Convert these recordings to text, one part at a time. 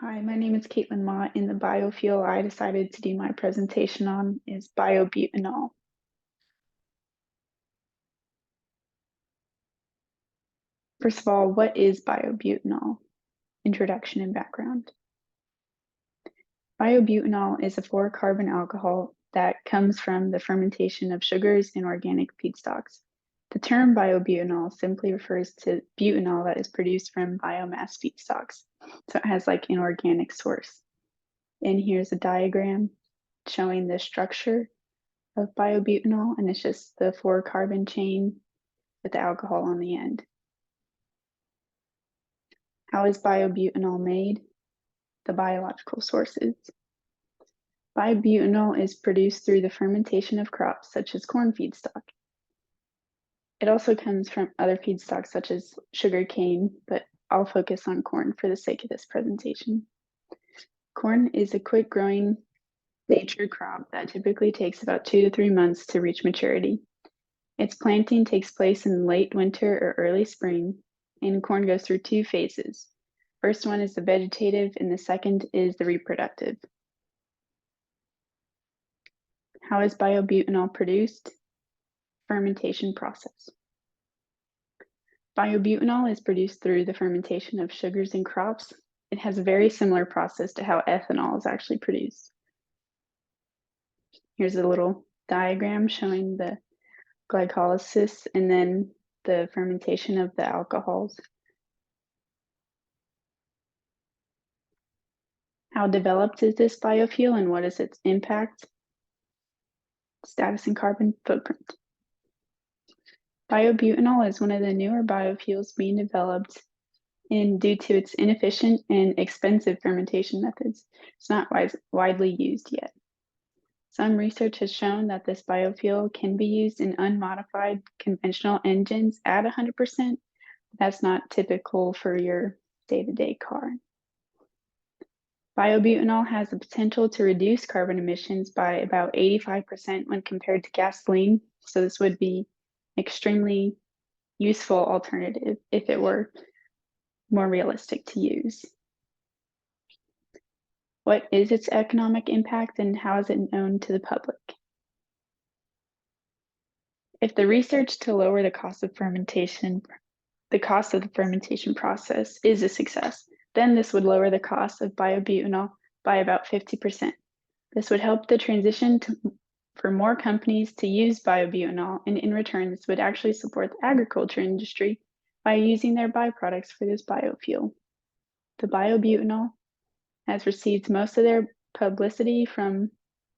Hi, my name is Caitlin Mott, and the biofuel I decided to do my presentation on is biobutanol. First of all, what is biobutanol? Introduction and background. Biobutanol is a four-carbon alcohol that comes from the fermentation of sugars in organic feedstocks. The term biobutanol simply refers to butanol that is produced from biomass feedstocks, so it has like an organic source. And here's a diagram showing the structure of biobutanol, and it's just the four-carbon chain with the alcohol on the end. How is biobutanol made? The biological sources. Biobutanol is produced through the fermentation of crops such as corn feedstock. It also comes from other feedstocks such as sugar cane, but I'll focus on corn for the sake of this presentation. Corn is a quick-growing nature crop that typically takes about 2 to 3 months to reach maturity. Its planting takes place in late winter or early spring, and corn goes through two phases. First one is the vegetative, and the second is the reproductive. How is biobutanol produced? Fermentation process. Biobutanol is produced through the fermentation of sugars in crops. It has a very similar process to how ethanol is actually produced. Here's a little diagram showing the glycolysis and then the fermentation of the alcohols. How developed is this biofuel and what is its impact? Status and carbon footprint. Biobutanol is one of the newer biofuels being developed, and due to its inefficient and expensive fermentation methods, it's not widely used yet. Some research has shown that this biofuel can be used in unmodified conventional engines at 100%. That's not typical for your day-to-day car. Biobutanol has the potential to reduce carbon emissions by about 85% when compared to gasoline, so this would be extremely useful alternative if it were more realistic to use. What is its economic impact and how is it known to the public? If the research to lower the cost of the fermentation process is a success, then this would lower the cost of biobutanol by about 50%. This would help the transition for more companies to use biobutanol, and in return, this would actually support the agriculture industry by using their byproducts for this biofuel. The biobutanol has received most of their publicity from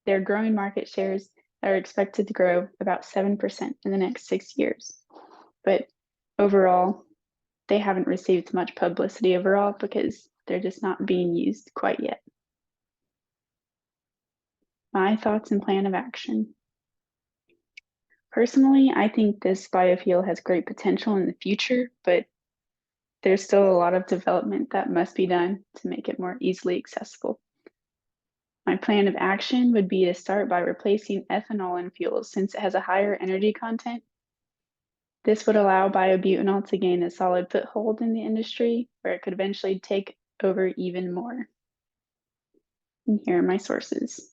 their growing market shares that are expected to grow about 7% in the next 6 years. But overall, they haven't received much publicity overall because they're just not being used quite yet. My thoughts and plan of action. Personally, I think this biofuel has great potential in the future, but there's still a lot of development that must be done to make it more easily accessible. My plan of action would be to start by replacing ethanol in fuels since it has a higher energy content. This would allow biobutanol to gain a solid foothold in the industry where it could eventually take over even more. And here are my sources.